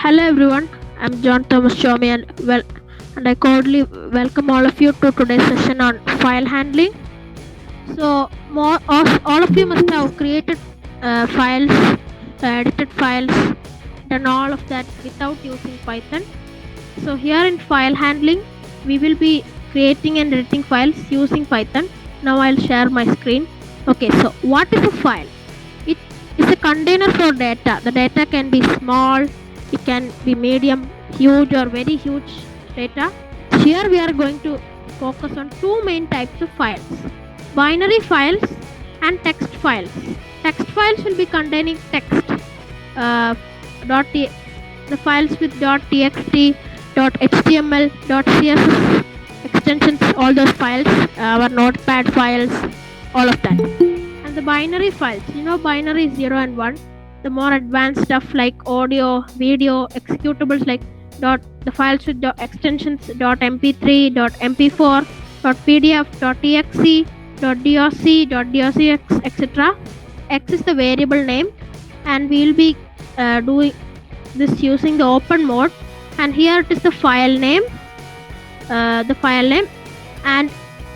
Hello everyone, I'm John Thomas Chomi and I cordially welcome all of you to today's session on file handling. So all of you must have created files, edited files, done all of that without using Python. So here in file handling, we will be creating and editing files using Python. Now I'll share my screen. Okay, so what is a file? It is a container for data. The data can be small, it can be medium, huge or very huge data. Here we are going to focus on two main types of files: binary files and text files. Text files will be containing text, uh, the files with .txt, .html, .css extensions, all those files, our notepad files, all of that. And the binary files, binary 0 and 1, the more advanced stuff like audio, video, executables like the files with extensions .mp3, .mp4, .pdf, .exe, .doc, etc. X is the variable name, and we will be doing this using the open mode. And here it is the file name, and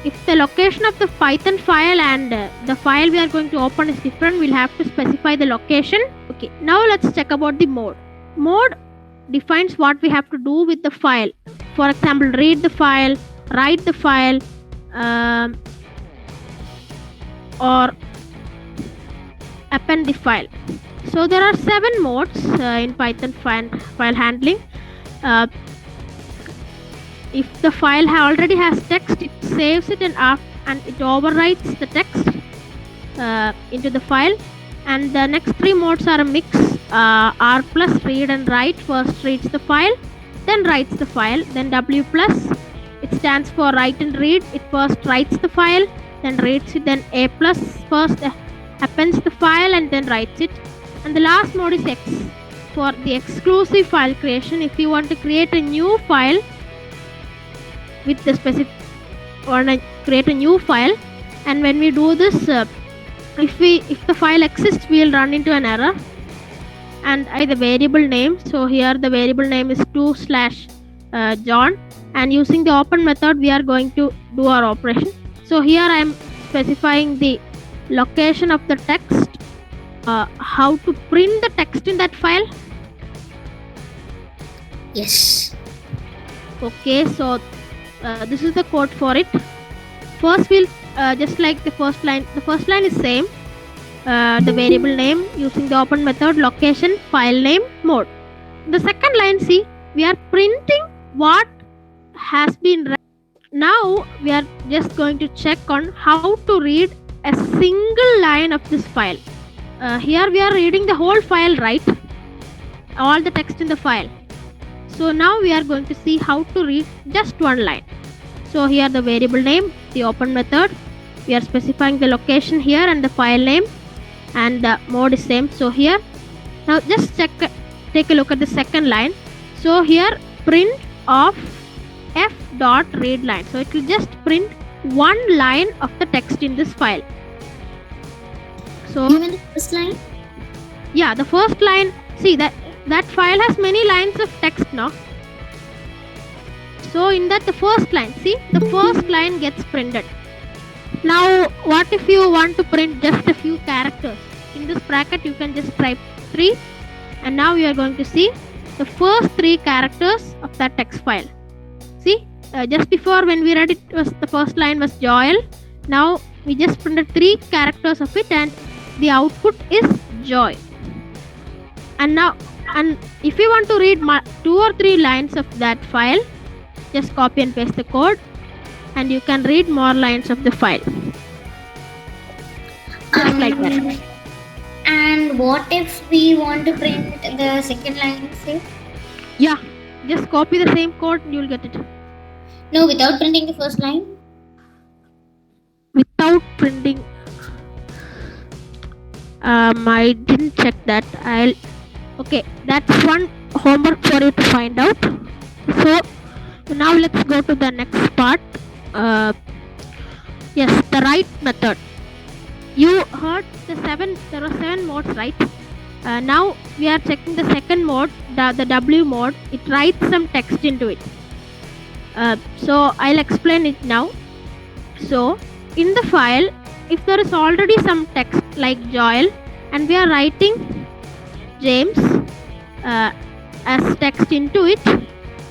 if the location of the Python file and the file we are going to open is different, we'll have to specify the location. Okay, now let's check about the mode. Mode defines what we have to do with the file. For example, read the file, write the file, or append the file. So there are 7 modes in Python file handling. If the file already has text, it saves it and it overwrites the text into the file. And the next 3 modes are a mix. R plus, read and write, first reads the file, then writes the file. Then W plus, it stands for write and read. It first writes the file, then reads it. Then A plus, first appends the file and then writes it. And the last mode is X for the exclusive file creation. If you want to create a new file with the specific, or create a new file, and when we do this, if the file exists, we will run into an error. And the variable name, so here the variable name is 2/John, and using the open method we are going to do our operation. So here I am specifying the location of the text, how to print the text in that file. Yes. Okay, so this is the code for it. First we'll just like the first line is same, the variable name, using the open method, location, file name, mode. The second line, see, we are printing what has been read. Now we are just going to check on how to read a single line of this file. Here we are reading the whole file, right? All the text in the file. So now we are going to see how to read just one line. So here the variable name, the open method, we are specifying the location here and the file name, and the mode is same. So here, now just take a look at the second line. So here print of f dot read line. So it will just print one line of the text in this file. So you mean the first line? Yeah, the first line. See that file has many lines of text now. So in that, the first line, see, the first line gets printed. Now what if you want to print just a few characters? In this bracket you can just type 3, and now we are going to see the first 3 characters of that text file. See, just before when we read it, was the first line was Joel. Now we just printed 3 characters of it, and the output is joy. And now, and if you want to read 2 or 3 lines of that file, just copy and paste the code, and you can read more lines of the file, just like that. And what if we want to print the second line, say? Yeah, just copy the same code and you'll get it. No, without printing the first line? Without printing, I didn't check that. Okay, that's one homework for you to find out. So now let's go to the next part. Yes, the write method. You heard there are 7 modes, right? Now we are checking the second mode, the W mode. It writes some text into it. So I'll explain it now. So in the file, if there is already some text like Joel and we are writing James as text into it,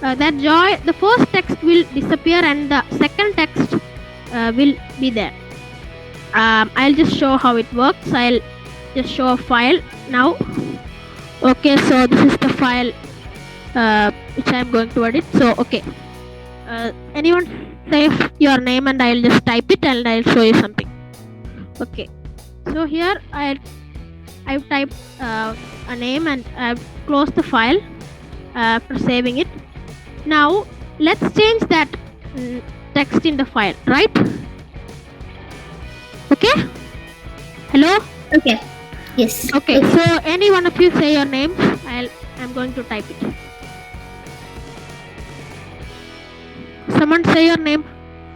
the first text will disappear and the second text will be there. I'll just show how it works. I'll just show a file now. Okay, so this is the file which I'm going to edit. So okay, anyone say your name and I'll just type it and I'll show you something. Okay, so here I've typed a name and I've closed the file after saving it. Now let's change that text in the file, right? Okay, hello. Okay. Yes. Okay, so any one of you say your name. I'm going to type it. Someone say your name.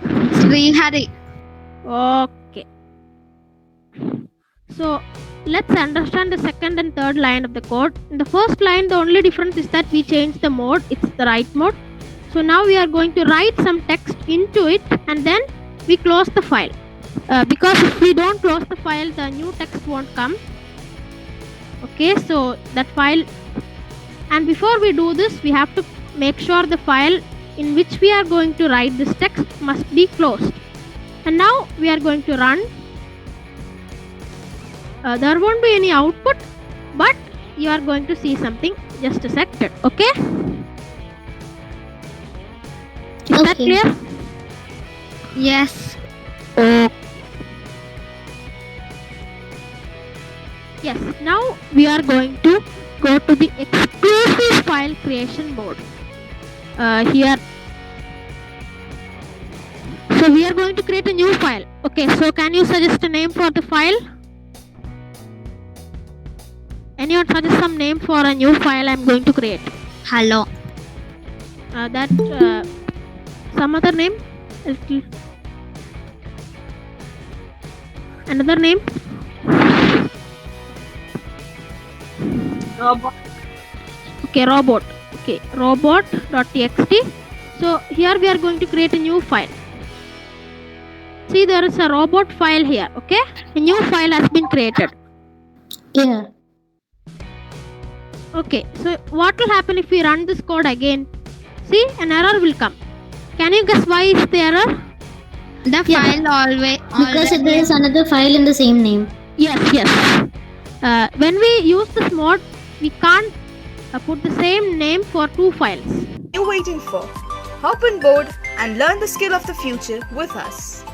Srihari. Okay. So let's understand the second and third line of the code. In the first line, the only difference is that we change the mode. It's the write mode. So now we are going to write some text into it and then we close the file. Because if we don't close the file, the new text won't come. Okay, so that file, and before we do this, we have to make sure the file in which we are going to write this text must be closed. And now we are going to run. There won't be any output, but you are going to see something. Just a second. Okay, is that clear? Yes. Yes, now we are going to go to the exclusive file creation mode. Here, so we are going to create a new file. Okay, so can you suggest a name for the file? Anyone suggest some name for a new file I'm going to create? Hello. Some other name? Another name? Robot. Okay, robot. Okay, robot.txt. So here we are going to create a new file. See, there is a robot file here. Okay, a new file has been created. Yeah. Okay, so what will happen if we run this code again? See, an error will come. Can you guess why is the error? The file always. Because there is another file in the same name. Yes. When we use this mode, we can't put the same name for two files. What are you waiting for? Hop on board and learn the skill of the future with us.